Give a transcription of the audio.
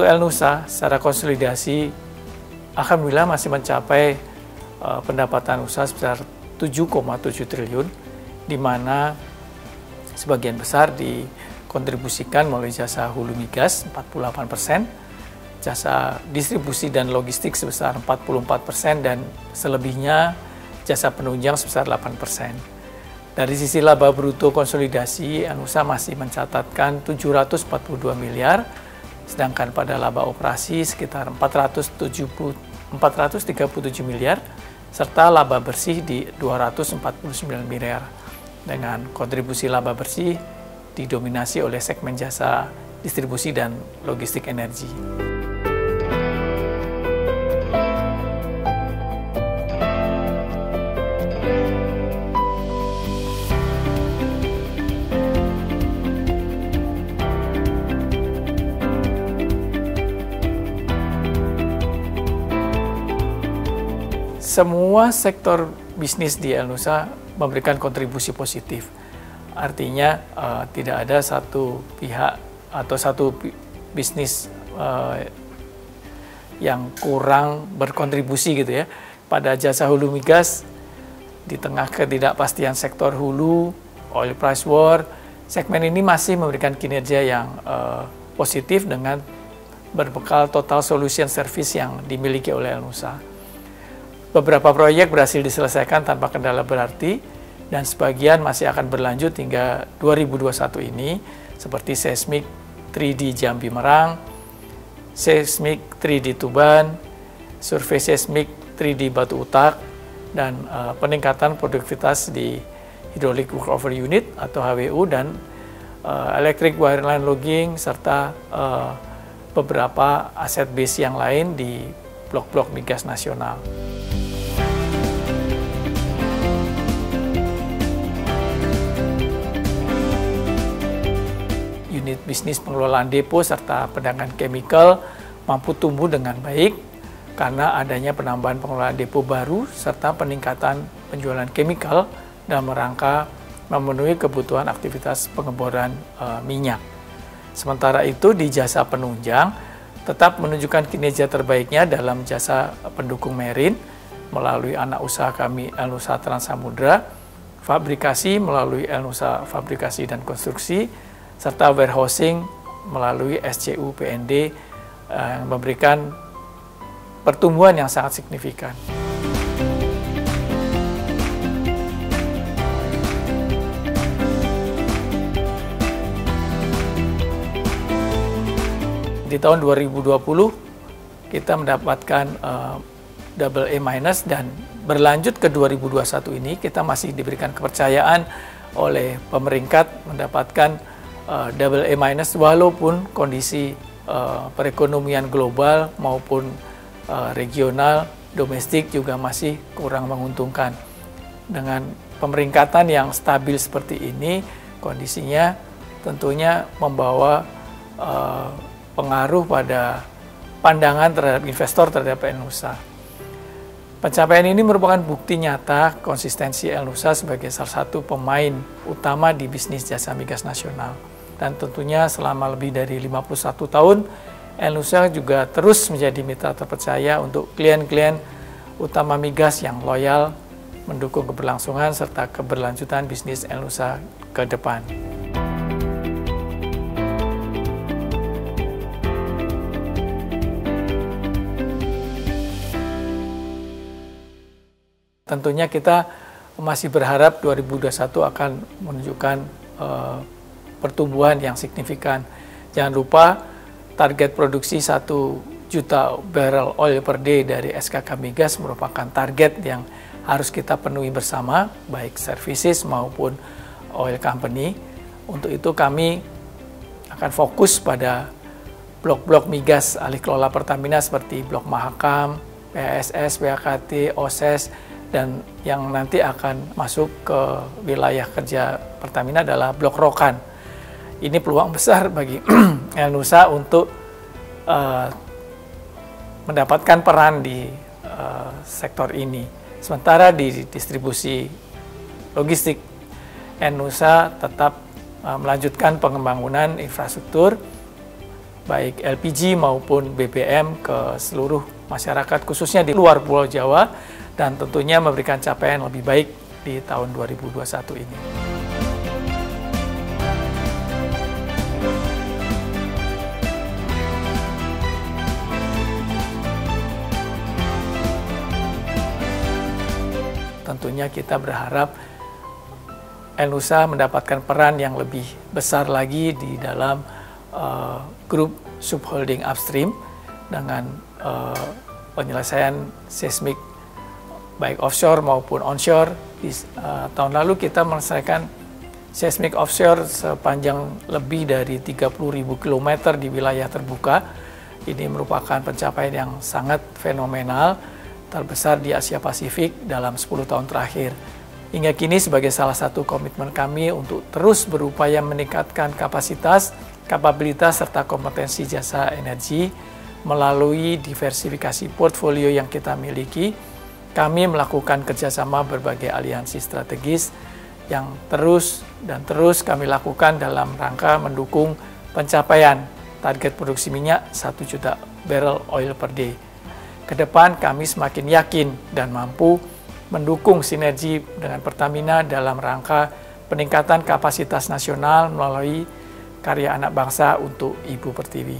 Untuk El Nusa, secara konsolidasi, alhamdulillah masih mencapai pendapatan usaha sebesar 7,7 triliun, di mana sebagian besar dikontribusikan melalui jasa hulu migas 48%, jasa distribusi dan logistik sebesar 44%, dan selebihnya jasa penunjang sebesar 8%. Dari sisi laba bruto konsolidasi, El Nusa masih mencatatkan 742 miliar, sedangkan pada laba operasi sekitar 437 miliar, serta laba bersih di 249 miliar, dengan kontribusi laba bersih didominasi oleh segmen jasa distribusi dan logistik energi. Semua sektor bisnis di El Nusa memberikan kontribusi positif. Artinya tidak ada satu pihak atau satu bisnis yang kurang berkontribusi gitu ya. Pada jasa hulu migas, di tengah ketidakpastian sektor hulu, oil price war, segmen ini masih memberikan kinerja yang positif dengan berbekal total solution service yang dimiliki oleh El Nusa. Beberapa proyek berhasil diselesaikan tanpa kendala berarti, dan sebagian masih akan berlanjut hingga 2021 ini, seperti seismik 3D Jambi Merang, seismik 3D Tuban, survei seismik 3D Batu Utak, dan peningkatan produktivitas di Hydraulic Workover Unit atau HWU, dan electric wireline logging, serta beberapa aset base yang lain di blok-blok migas nasional. Unit bisnis pengelolaan depo serta pendagangan chemical mampu tumbuh dengan baik karena adanya penambahan pengelolaan depo baru serta peningkatan penjualan chemical dalam rangka memenuhi kebutuhan aktivitas pengeboran minyak. Sementara itu di jasa penunjang tetap menunjukkan kinerja terbaiknya dalam jasa pendukung marine melalui anak usaha kami El Nusa Trans Samudra, fabrikasi melalui El Nusa Fabrikasi dan Konstruksi, serta warehousing melalui SCU PND yang memberikan pertumbuhan yang sangat signifikan. Di tahun 2020 kita mendapatkan AA- dan berlanjut ke 2021 ini kita masih diberikan kepercayaan oleh pemeringkat mendapatkan AA- walaupun kondisi perekonomian global maupun regional, domestik juga masih kurang menguntungkan. Dengan pemeringkatan yang stabil seperti ini, kondisinya tentunya membawa pengaruh pada pandangan terhadap investor terhadap El Nusa. Pencapaian ini merupakan bukti nyata konsistensi El Nusa sebagai salah satu pemain utama di bisnis jasa migas nasional. Dan tentunya selama lebih dari 51 tahun, El Nusa juga terus menjadi mitra terpercaya untuk klien-klien utama migas yang loyal, mendukung keberlangsungan serta keberlanjutan bisnis El Nusa ke depan. Tentunya kita masih berharap 2021 akan menunjukkan pertumbuhan yang signifikan. Jangan lupa target produksi 1 juta barrel oil per day dari SKK Migas merupakan target yang harus kita penuhi bersama, baik services maupun oil company. Untuk itu kami akan fokus pada blok-blok migas alih kelola Pertamina seperti Blok Mahakam, PSS, PKT, OSES, dan yang nanti akan masuk ke wilayah kerja Pertamina adalah Blok Rokan. Ini peluang besar bagi El Nusa untuk mendapatkan peran di sektor ini. Sementara di distribusi logistik, El Nusa tetap melanjutkan pengembangan infrastruktur baik LPG maupun BBM ke seluruh masyarakat, khususnya di luar Pulau Jawa, dan tentunya memberikan capaian lebih baik di tahun 2021 ini. Tentunya kita berharap Ennusa mendapatkan peran yang lebih besar lagi di dalam grup subholding upstream dengan penyelesaian seismik baik offshore maupun onshore. Tahun lalu kita menyelesaikan seismik offshore sepanjang lebih dari 30.000 km di wilayah terbuka. Ini merupakan pencapaian yang sangat fenomenal, terbesar di Asia Pasifik dalam 10 tahun terakhir. Hingga kini sebagai salah satu komitmen kami untuk terus berupaya meningkatkan kapasitas, kapabilitas, serta kompetensi jasa energi melalui diversifikasi portfolio yang kita miliki. Kami melakukan kerjasama berbagai aliansi strategis yang terus kami lakukan dalam rangka mendukung pencapaian target produksi minyak 1 juta barrel oil per day. Kedepan kami semakin yakin dan mampu mendukung sinergi dengan Pertamina dalam rangka peningkatan kapasitas nasional melalui karya anak bangsa untuk Ibu Pertiwi.